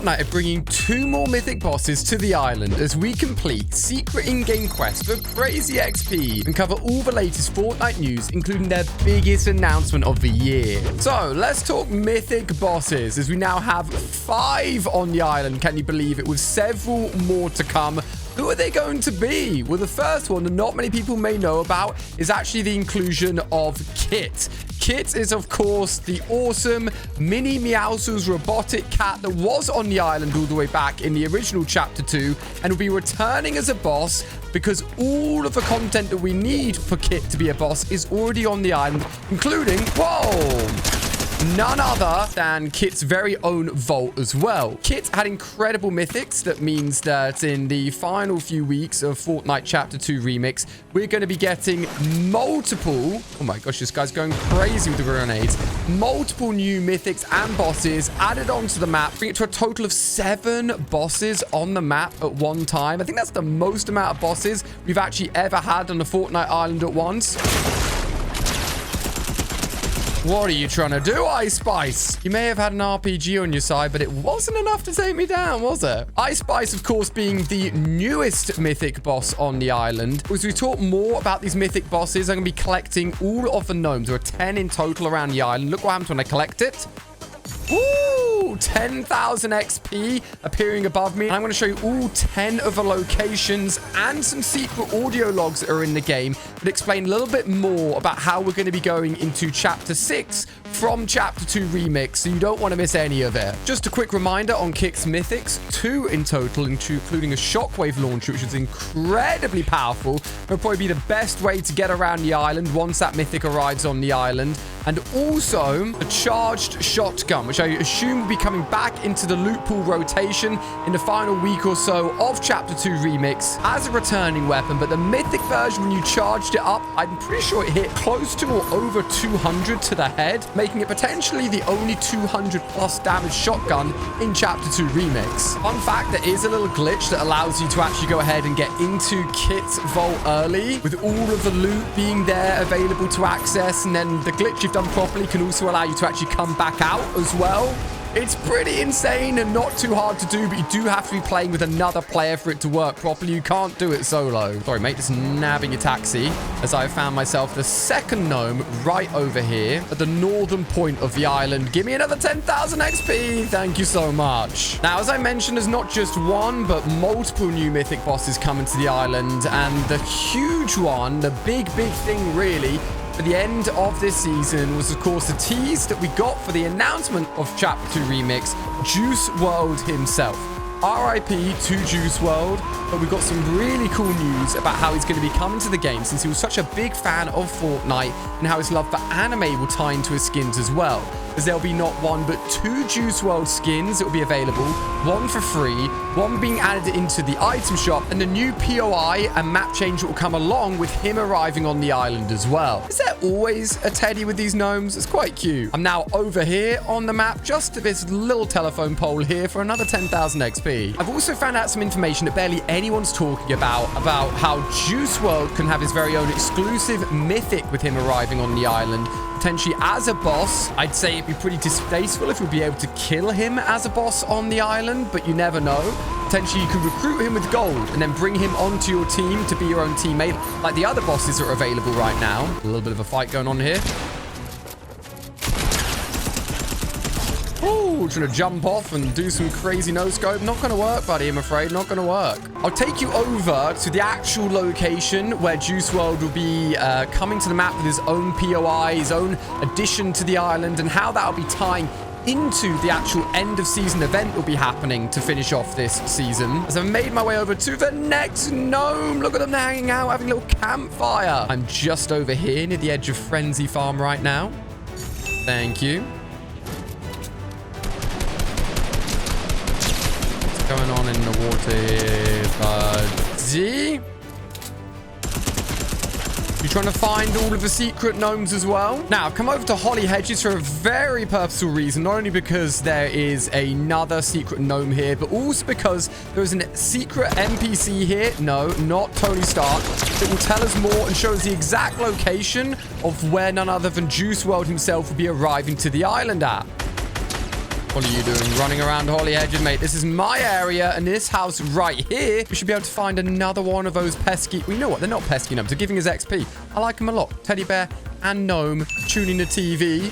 Fortnite are bringing 2 more mythic bosses to the island as we complete secret in-game quests for crazy XP and cover all the latest Fortnite news, including their biggest announcement of the year. So let's talk mythic bosses, as we now have 5 on the island. Can you believe it? With several more to come. Who are they going to be? Well, the first one that not many people may know about is actually the inclusion of Kit. Kit is, of course, the awesome mini Meowscles robotic cat that was on the island all the way back in the original Chapter 2 and will be returning as a boss because all of the content that we need for Kit to be a boss is already on the island, including, none other than Kit's very own vault as well. Kit had incredible mythics. That means that in the final few weeks of Fortnite Chapter 2 Remix, we're going to be getting multiple... Oh my gosh, this guy's going crazy with the grenades. Multiple new mythics and bosses added onto the map, bring it to a total of 7 bosses on the map at one time. I think that's the most amount of bosses we've actually ever had on the Fortnite island at once. What are you trying to do, Ice Spice? You may have had an RPG on your side, but it wasn't enough to take me down, was it? Ice Spice, of course, being the newest mythic boss on the island. As we talk more about these mythic bosses, I'm going to be collecting all of the gnomes. There are 10 in total around the island. Look what happens when I collect it. Ooh, 10,000 XP appearing above me. And I'm going to show you all 10 of the locations and some secret audio logs that are in the game that explain a little bit more about how we're going to be going into Chapter 6 from Chapter 2 Remix, so you don't want to miss any of it. Just a quick reminder on Kit's mythics, 2 in total, including a shockwave launcher, which is incredibly powerful. It'll probably be the best way to get around the island once that mythic arrives on the island. And also a charged shotgun, which I assume will be coming back into the loot pool rotation in the final week or so of Chapter 2 Remix as a returning weapon. But the mythic version, when you charged it up, I'm pretty sure it hit close to or over 200 to the head, making it potentially the only 200 plus damage shotgun in Chapter 2 Remix. Fun fact, there is a little glitch that allows you to actually go ahead and get into Kit's vault early, with all of the loot being there available to access, and then the glitch you've done properly can also allow you to actually come back out as well. It's pretty insane and not too hard to do, but you do have to be playing with another player for it to work properly. You can't do it solo. Sorry, mate, just nabbing your taxi as I found myself the second gnome right over here at the northern point of the island. Give me another 10,000 XP. Thank you so much. Now, as I mentioned, there's not just one, but multiple new mythic bosses coming to the island. And the huge one, the big thing really, for the end of this season was, of course, the tease that we got for the announcement of Chapter 2 Remix, Juice WRLD himself. RIP to Juice WRLD, but we've got some really cool news about how he's going to be coming to the game, since he was such a big fan of Fortnite, and how his love for anime will tie into his skins as well. As there'll be not 1 but 2 Juice WRLD skins that will be available, 1 for free, 1 being added into the item shop, and the new POI and map change that will come along with him arriving on the island as well. Is there always a teddy with these gnomes? It's quite cute. I'm now over here on the map, just to this little telephone pole here for another 10,000 XP. I've also found out some information that barely anyone's talking about how Juice WRLD can have his very own exclusive mythic with him arriving on the island, potentially as a boss. I'd say it'd be pretty distasteful if we'd be able to kill him as a boss on the island, but you never know. Potentially you could recruit him with gold and then bring him onto your team to be your own teammate, like the other bosses that are available right now. A little bit of a fight going on here. Oh, trying to jump off and do some crazy no-scope. Not going to work, buddy, I'm afraid. Not going to work. I'll take you over to the actual location where Juice WRLD will be coming to the map with his own POI, his own addition to the island, and how that'll be tying into the actual end of season event will be happening to finish off this season. As I've made my way over to the next gnome. Look at them hanging out, having a little campfire. I'm just over here near the edge of Frenzy Farm right now. Thank you. Going on in the water here, buddy. You're trying to find all of the secret gnomes as well. Now, I've come over to Holly Hedges for a very purposeful reason. Not only because there is another secret gnome here, but also because there is a secret NPC here. No, not Tony Stark. That will tell us more and show us the exact location of where none other than Juice WRLD himself will be arriving to the island at. What are you doing running around Holly Hedges, mate? This is my area, and this house right here, we should be able to find another one of those pesky... Well, you know what? They're not pesky enough. They're giving us XP. I like them a lot. Teddy bear and gnome tuning the TV.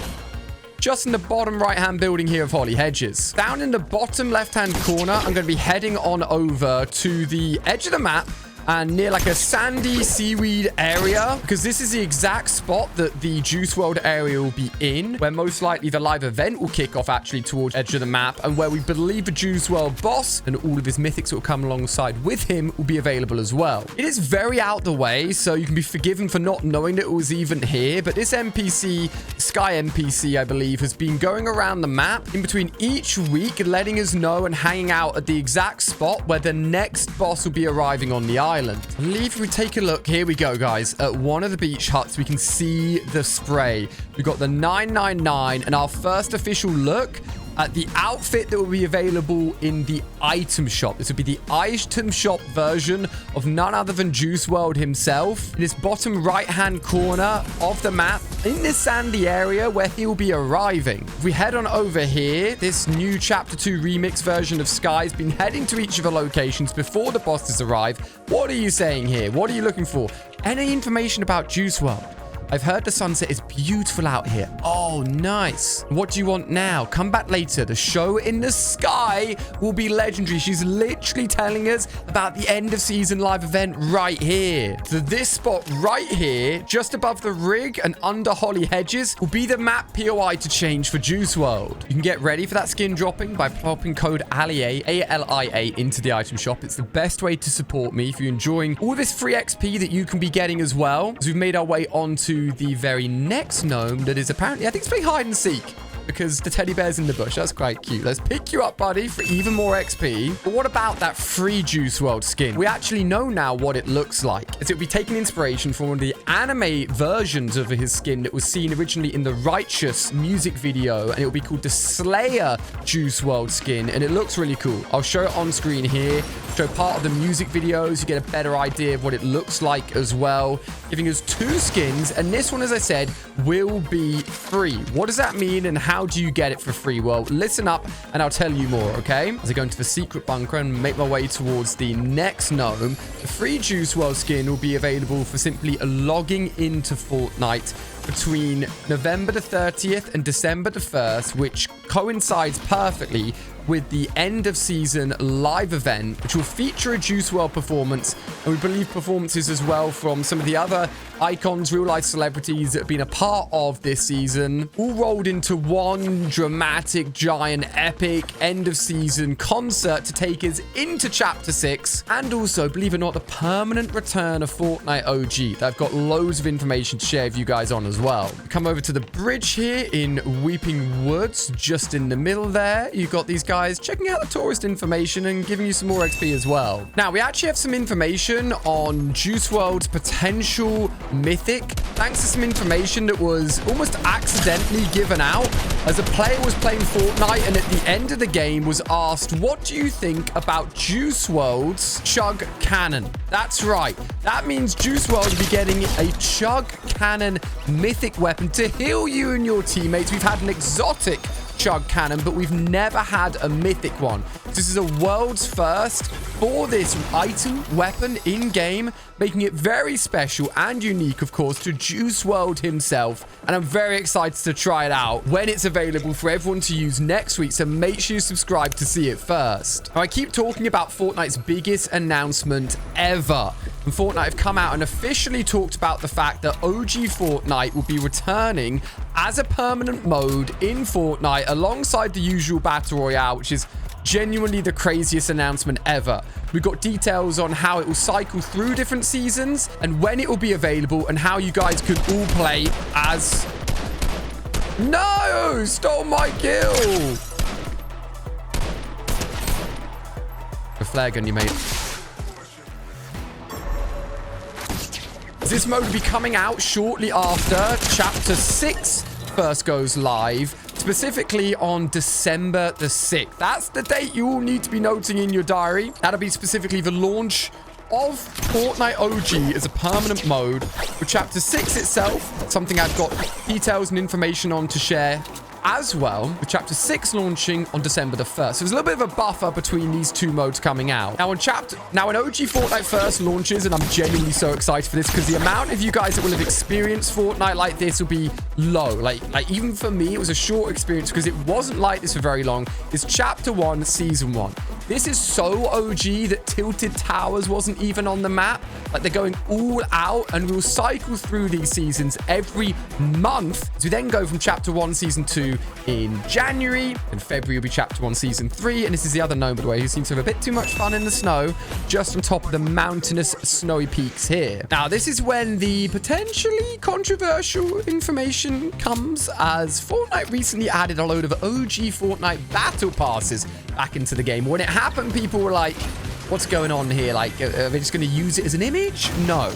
Just in the bottom right-hand building here of Holly Hedges. Down in the bottom left-hand corner, I'm going to be heading on over to the edge of the map and near like a sandy seaweed area, because this is the exact spot that the Juice WRLD area will be in, where most likely the live event will kick off actually towards the edge of the map, and where we believe the Juice WRLD boss and all of his mythics that will come alongside with him will be available as well. It is very out the way, so you can be forgiven for not knowing that it was even here, but this NPC, Sky NPC, I believe, has been going around the map in between each week, letting us know and hanging out at the exact spot where the next boss will be arriving on the island. I believe if we take a look, here we go, guys. At one of the beach huts, we can see the spray. We've got the 999 and our first official look at the outfit that will be available in the item shop. This would be the item shop version of none other than Juice WRLD himself. In this bottom right-hand corner of the map, in this sandy area where he'll be arriving. If we head on over here, this new Chapter 2 remix version of Sky's been heading to each of the locations before the bosses arrive. What are you saying here? What are you looking for? Any information about Juice WRLD? I've heard the sunset is beautiful out here. Oh, nice. What do you want now? Come back later. The show in the sky will be legendary. She's literally telling us about the end of season live event right here. So this spot right here, just above the rig and under Holly Hedges, will be the map POI to change for Juice WRLD. You can get ready for that skin dropping by popping code ALIA, A-L-I-A, into the item shop. It's the best way to support me if you're enjoying all this free XP that you can be getting as well. As we've made our way onto the very next gnome that is apparently, I think it's playing hide and seek, because the teddy bear's in the bush. That's quite cute. Let's pick you up, buddy, for even more XP. But what about that free Juice WRLD skin? We actually know now what it looks like, as it'll be taking inspiration from one of the anime versions of his skin that was seen originally in the Righteous music video, and it'll be called the Slayer Juice WRLD skin, and it looks really cool. I'll show it on screen here, show part of the music videos. You get a better idea of what it looks like as well, giving us 2 skins, and this one, as I said, will be free. What does that mean, and how do you get it for free? Well, listen up and I'll tell you more, okay? As I go into the secret bunker and make my way towards the next gnome, the free Juice WRLD skin will be available for simply logging into Fortnite between November the 30th and December the 1st, which coincides perfectly with the end of season live event, which will feature a Juice WRLD performance, and we believe performances as well from some of the other icons, real life celebrities that have been a part of this season, all rolled into one dramatic, giant, epic end of season concert to take us into Chapter 6, and also, believe it or not, the permanent return of Fortnite OG. I've got loads of information to share with you guys on as well. Come over to the bridge here in Weeping Woods, just in the middle there. You've got these guys checking out the tourist information and giving you some more XP as well. Now, we actually have some information on Juice WRLD's potential mythic, thanks to some information that was almost accidentally given out as a player was playing Fortnite and at the end of the game was asked, what do you think about Juice WRLD's chug cannon? That's right. That means Juice WRLD will be getting a chug cannon mythic weapon to heal you and your teammates. We've had an exotic chug cannon, but we've never had a mythic one. This is a world's first for this item weapon in game, making it very special and unique, of course, to Juice WRLD himself. And I'm very excited to try it out when it's available for everyone to use next week, so make sure you subscribe to see it first. Now, I keep talking about Fortnite's biggest announcement ever. And Fortnite have come out and officially talked about the fact that OG Fortnite will be returning as a permanent mode in Fortnite alongside the usual Battle Royale, which is genuinely the craziest announcement ever. We've got details on how it will cycle through different seasons and when it will be available and how you guys could all play as... No! Stole my kill! A flare gun, you mate. This mode will be coming out shortly after Chapter 6 first goes live, specifically on December the 6th. That's the date you all need to be noting in your diary. That'll be specifically the launch of Fortnite OG as a permanent mode. For Chapter 6 itself, something I've got details and information on to share as well, with Chapter 6 launching on December the 1st. So there's a little bit of a buffer between these two modes coming out. Now, when OG Fortnite first launches, and I'm genuinely so excited for this because the amount of you guys that will have experienced Fortnite like this will be low. Like even for me, it was a short experience because it wasn't like this for very long. It's Chapter 1, Season 1. This is so OG that Tilted Towers wasn't even on the map. Like, they're going all out, and we'll cycle through these seasons every month. So we then go from Chapter 1, Season 2 in January. In February will be Chapter 1, Season 3. And this is the other gnome, by the way, who seems to have a bit too much fun in the snow, just on top of the mountainous, snowy peaks here. Now, this is when the potentially controversial information comes, as Fortnite recently added a load of OG Fortnite battle passes back into the game. When it happened, people were like, what's going on here? Like, are they just going to use it as an image? No,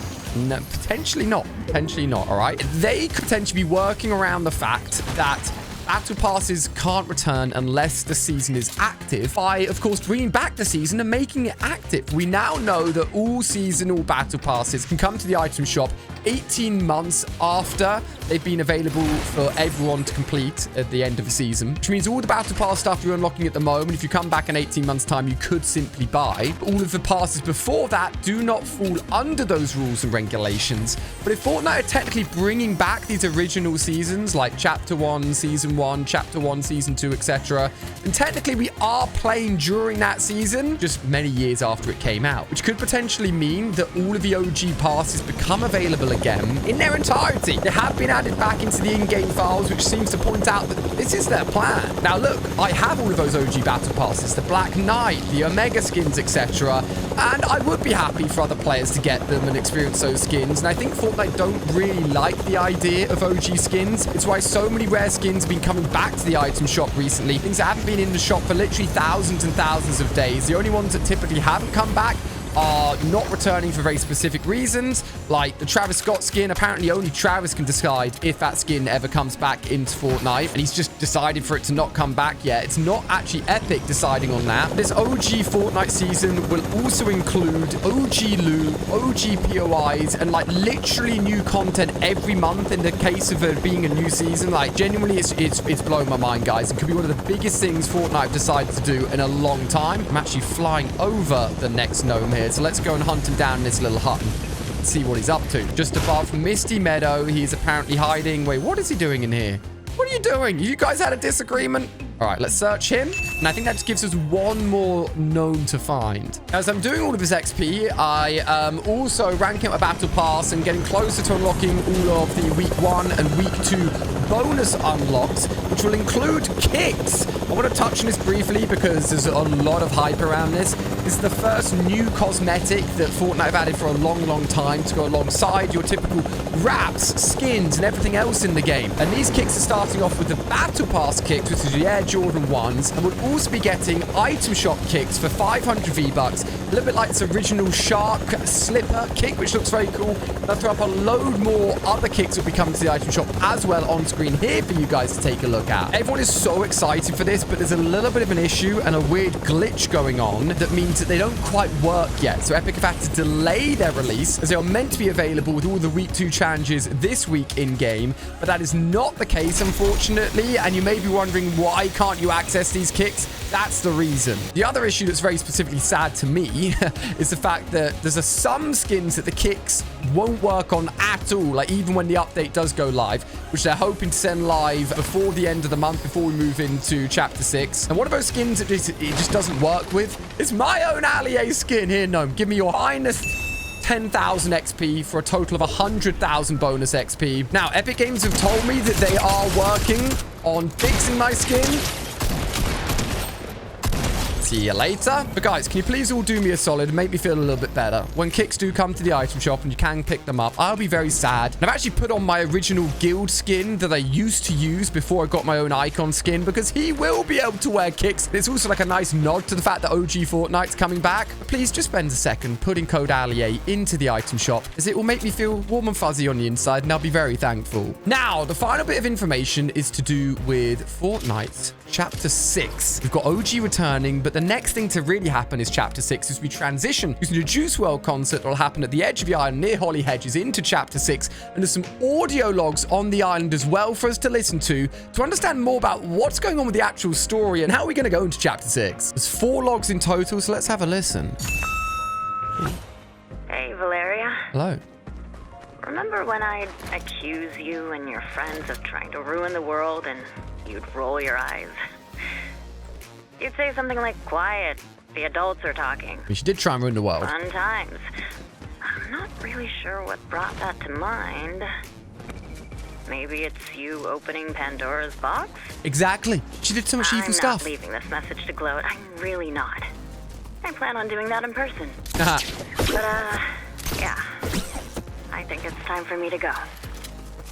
potentially not. Potentially not, all right? They could potentially be working around the fact that battle passes can't return unless the season is active by, of course, bringing back the season and making it active. We now know that all seasonal battle passes can come to the item shop 18 months after they've been available for everyone to complete at the end of the season, which means all the battle pass stuff you're unlocking at the moment, if you come back in 18 months time, you could simply buy. All of the passes before that do not fall under those rules and regulations. But if Fortnite are technically bringing back these original seasons like Chapter 1, Season 1, Chapter 1, Season 2, etc., then technically we are playing during that season, just many years after it came out, which could potentially mean that all of the OG passes become available again in their entirety. They have been added back into the in-game files, which seems to point out that this is their plan. Now look, I have all of those OG battle passes, the Black Knight, the Omega skins, etc., and I would be happy for other players to get them and experience those skins. And I think Fortnite don't really like the idea of OG skins. It's why so many rare skins have been coming back to the item shop recently. Things that haven't been in the shop for literally thousands and thousands of days. The only ones that typically haven't come back are not returning for very specific reasons, like the Travis Scott skin. Apparently only Travis can decide if that skin ever comes back into Fortnite, and he's just decided for it to not come back yet. It's not actually Epic deciding on that. This OG Fortnite season will also include OG loot, OG POIs, and like literally new content every month in the case of it being a new season. Like, genuinely, it's blowing my mind, guys. It could be one of the biggest things Fortnite decided to do in a long time. I'm actually flying over the next gnome here. So let's go and hunt him down in this little hut and see what he's up to. Just above Misty Meadow, he's apparently hiding. Wait, what is he doing in here? What are you doing? You guys had a disagreement? All right, let's search him. And I think that just gives us one more gnome to find. As I'm doing all of this XP, I am also ranking up a battle pass and getting closer to unlocking all of the week 1 and week 2 bonus unlocks, which will include kicks. I want to touch on this briefly because there's a lot of hype around this. This is the first new cosmetic that Fortnite have added for a long, long time to go alongside your typical wraps, skins, and everything else in the game. And these kicks are starting off with the battle pass kicks, which is the Air Jordan 1s, and we'll also be getting item shop kicks for 500 V-Bucks, a little bit like this original shark slipper kick, which looks very cool. And I'll throw up a load more other kicks that will be coming to the item shop as well on screen here for you guys to take a look at. Everyone is so excited for this, but there's a little bit of an issue and a weird glitch going on that means that they don't quite work yet. So Epic have had to delay their release, as they are meant to be available with all the week 2 challenges this week in game, but that is not the case, unfortunately. And you may be wondering, why can't you access these kicks? That's the reason. The other issue that's very specifically sad to me is the fact that there's some skins that the kicks won't work on at all, like even when the update does go live, which they're hoping to send live before the end of the month, before we move into Chapter 6. And one of those skins it just doesn't work with is my own Allier skin. Here, Gnome, give me your finest 10,000 XP for a total of 100,000 bonus XP. Now, Epic Games have told me that they are working on fixing my skin. See you later. But guys, can you please all do me a solid and make me feel a little bit better? When kicks do come to the item shop and you can pick them up, I'll be very sad. And I've actually put on my original guild skin that I used to use before I got my own icon skin, because he will be able to wear kicks. It's also like a nice nod to the fact that OG Fortnite's coming back. But please just spend a second putting code Allier into the item shop, as it will make me feel warm and fuzzy on the inside, and I'll be very thankful. Now, the final bit of information is to do with Fortnite's Chapter 6. We've got OG returning, but the next thing to really happen is Chapter 6 as we transition using the Juice WRLD concert that will happen at the edge of the island near Holly Hedges into Chapter 6. And there's some audio logs on the island as well for us to listen to understand more about what's going on with the actual story and how we're going to go into Chapter 6. There's 4 logs in total, so let's have a listen. Hey, Valeria. Hello. Remember when I'd accuse you and your friends of trying to ruin the world and you'd roll your eyes? You'd say something like, quiet, the adults are talking. She did try and ruin the world. Fun times. I'm not really sure what brought that to mind. Maybe it's you opening Pandora's box? Exactly. She did so much evil stuff. I'm not leaving this message to gloat. I'm really not. I plan on doing that in person. Haha. But, yeah. I think it's time for me to go.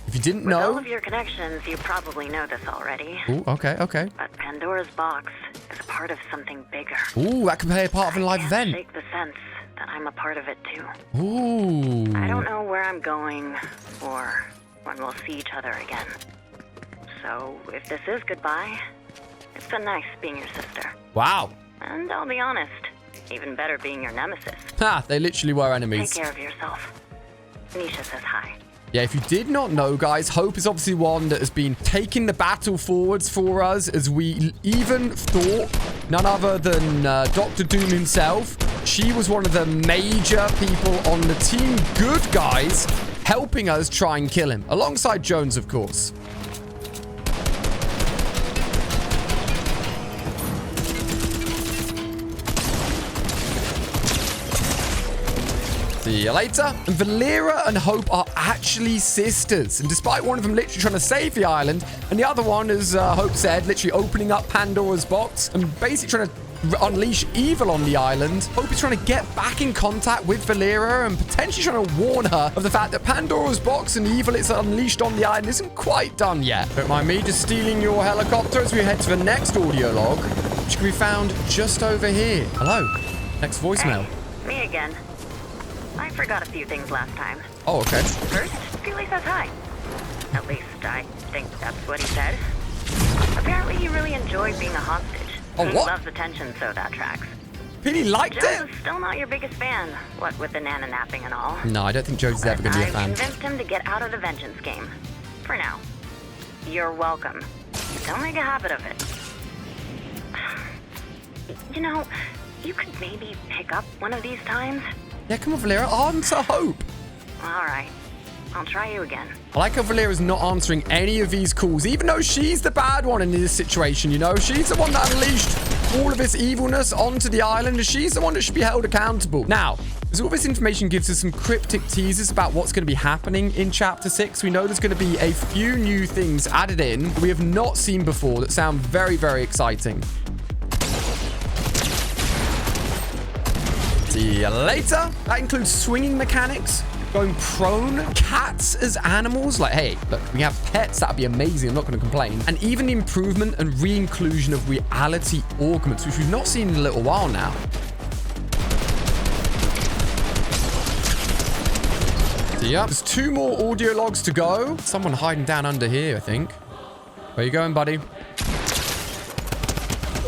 If you didn't With know... all of your connections, you probably know this already. Ooh, okay. But Pandora's box is a part of something bigger. Ooh, that could play a part of a live event. Shake the sense that I'm a part of it too. Ooh. I don't know where I'm going or when we'll see each other again. So if this is goodbye, it's been nice being your sister. Wow. And I'll be honest, even better being your nemesis. Ha, they literally were enemies. Take care of yourself. Nisha says hi. Yeah, if you did not know, guys, Hope is obviously one that has been taking the battle forwards for us, as we even thought none other than Dr. Doom himself. She was one of the major people on the team good guys helping us try and kill him, alongside Jones, of course. See you later. And Valeria and Hope are actually sisters. And despite one of them literally trying to save the island, and the other one, as Hope said, literally opening up Pandora's box and basically trying to unleash evil on the island, Hope is trying to get back in contact with Valeria and potentially trying to warn her of the fact that Pandora's box and evil it's unleashed on the island isn't quite done yet. Don't mind me just stealing your helicopter as we head to the next audio log, which can be found just over here. Hello. Next voicemail. Hey, me again. I forgot a few things last time. Oh, okay. First, Feely says hi. At least I think that's what he said. Apparently he really enjoyed being a hostage. Oh, He what? loves attention, so that tracks. Really liked it? Jones is still not your biggest fan, what with the nana napping and all. No, I don't think Jones is ever going to be a I've fan. convinced him to get out of the vengeance game. For now. You're welcome. Don't make a habit of it. You know, you could maybe pick up one of these times. Yeah, come on, Valeria. Answer Hope. All right. I'll try you again. I like how Valeria's not answering any of these calls, even though she's the bad one in this situation, you know? She's the one that unleashed all of this evilness onto the island, and she's the one that should be held accountable. Now, as all this information gives us some cryptic teasers about what's going to be happening in Chapter 6, we know there's going to be a few new things added in that we have not seen before that sound very, very exciting. See you later. That includes swinging mechanics, going prone, cats as animals. Like, hey, look, we have pets. That'd be amazing. I'm not going to complain. And even the improvement and re-inclusion of reality augments, which we've not seen in a little while now. So, yeah, there's 2 more audio logs to go. Someone hiding down under here, I think. Where you going, buddy?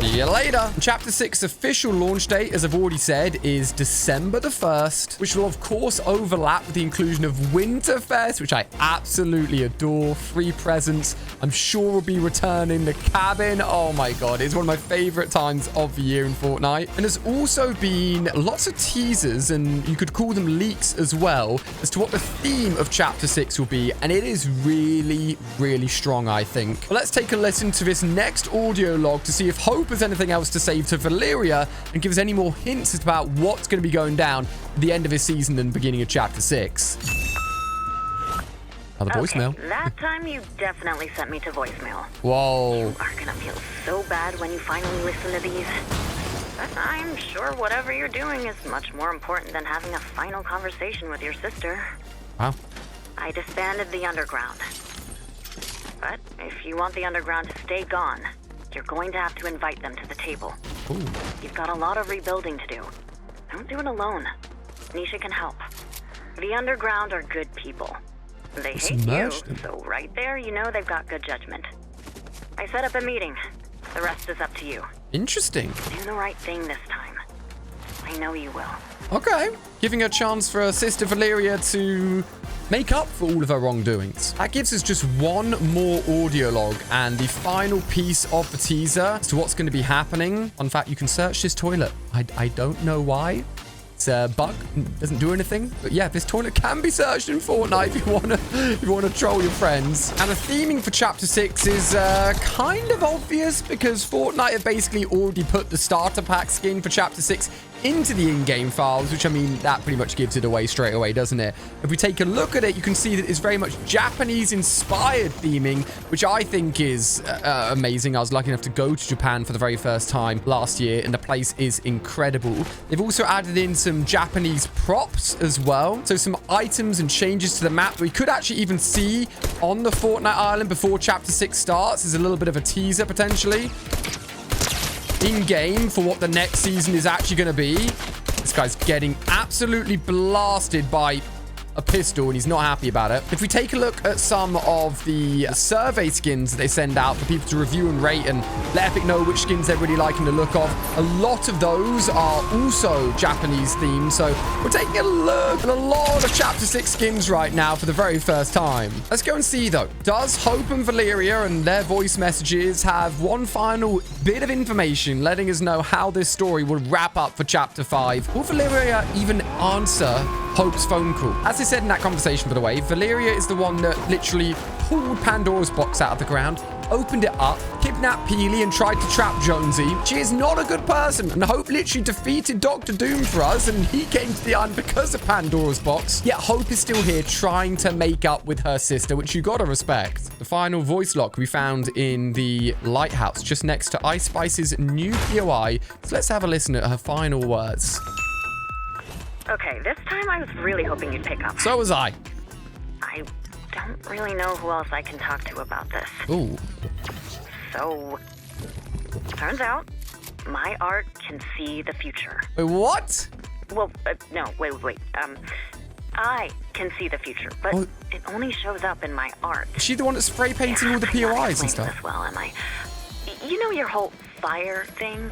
See you later. Chapter 6 official launch date, as I've already said, is December the 1st, which will, of course, overlap with the inclusion of Winterfest, which I absolutely adore. Free presents. I'm sure we'll be returning the cabin. Oh my god, it's one of my favorite times of the year in Fortnite. And there's also been lots of teasers, and you could call them leaks as well, as to what the theme of Chapter 6 will be. And it is really, really strong, I think. But let's take a listen to this next audio log to see if Hope has anything else to say to Valeria and give us any more hints about what's going to be going down at the end of this season and beginning of Chapter 6. Another voicemail. Okay, that time you definitely sent me to voicemail. Whoa. You are gonna feel so bad when you finally listen to these. But I'm sure whatever you're doing is much more important than having a final conversation with your sister. Wow. I disbanded the Underground. But if you want the Underground to stay gone, you're going to have to invite them to the table. Ooh. You've got a lot of rebuilding to do. Don't do it alone. Nisha can help. The Underground are good people. They hate you, so right there you know they've got good judgment. I set up a meeting. The rest is up to you. Interesting. Do the right thing this time. I know you will. Okay. Giving a chance for Sister Valeria to make up for all of her wrongdoings. That gives us just one more audio log and the final piece of the teaser as to what's going to be happening. In fact, you can search this toilet. I don't know why. It's a bug. Doesn't do anything. But yeah, this toilet can be searched in Fortnite if you want to troll your friends. And the theming for Chapter 6 is kind of obvious because Fortnite have basically already put the starter pack skin for Chapter 6 into the in-game files, which, I mean, that pretty much gives it away straight away, doesn't it? If we take a look at it, you can see that it's very much Japanese-inspired theming, which I think is amazing. I was lucky enough to go to Japan for the very first time last year, and the place is incredible. They've also added in some Japanese props as well. So some items and changes to the map that we could actually even see on the Fortnite island before Chapter 6 starts. There's a little bit of a teaser, potentially, in-game for what the next season is actually going to be. This guy's getting absolutely blasted by a pistol, and he's not happy about it. If we take a look at some of the survey skins that they send out for people to review and rate and let Epic know which skins they're really liking the look of, a lot of those are also Japanese themed. So we're taking a look at a lot of Chapter 6 skins right now for the very first time. Let's go and see, though. Does Hope and Valeria and their voice messages have one final bit of information letting us know how this story will wrap up for Chapter 5? Will Valeria even answer Hope's phone call? As I said in that conversation, by the way, Valeria is the one that literally pulled Pandora's box out of the ground, opened it up, kidnapped Peely, and tried to trap Jonesy. She is not a good person, and Hope literally defeated Dr. Doom for us, and he came to the island because of Pandora's box. Yet Hope is still here trying to make up with her sister, which you gotta respect. The final voice lock we found in the lighthouse just next to Ice Spice's new POI. So let's have a listen at her final words. Okay, this time I was really hoping you'd pick up. So was I. I don't really know who else I can talk to about this. Ooh. So, turns out, my art can see the future. Wait, what? Well, no, wait. I can see the future, but it only shows up in my art. Is she the one that's spray painting all the POIs and stuff? Well, am I? You know your whole fire thing?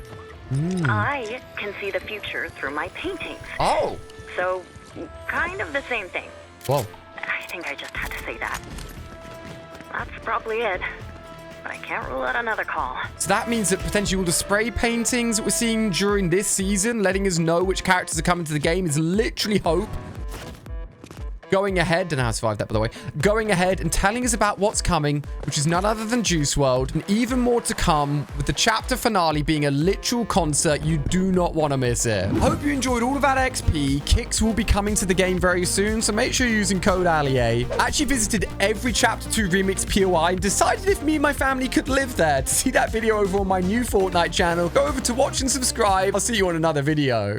I can see the future through my paintings. Oh. So, kind of the same thing. Whoa. I think I just had to say that. That's probably it. But I can't rule out another call. So that means that potentially all the spray paintings that we're seeing during this season, letting us know which characters are coming to the game, is literally Hope going ahead, and I survived that, by the way, going ahead and telling us about what's coming, which is none other than Juice WRLD, and even more to come, with the chapter finale being a literal concert. You do not want to miss it. I hope you enjoyed all of that XP. Kicks will be coming to the game very soon, so make sure you're using code ALIA. I actually visited every Chapter 2 Remix POI and decided if me and my family could live there. To see that video over on my new Fortnite channel, go over to watch and subscribe. I'll see you on another video.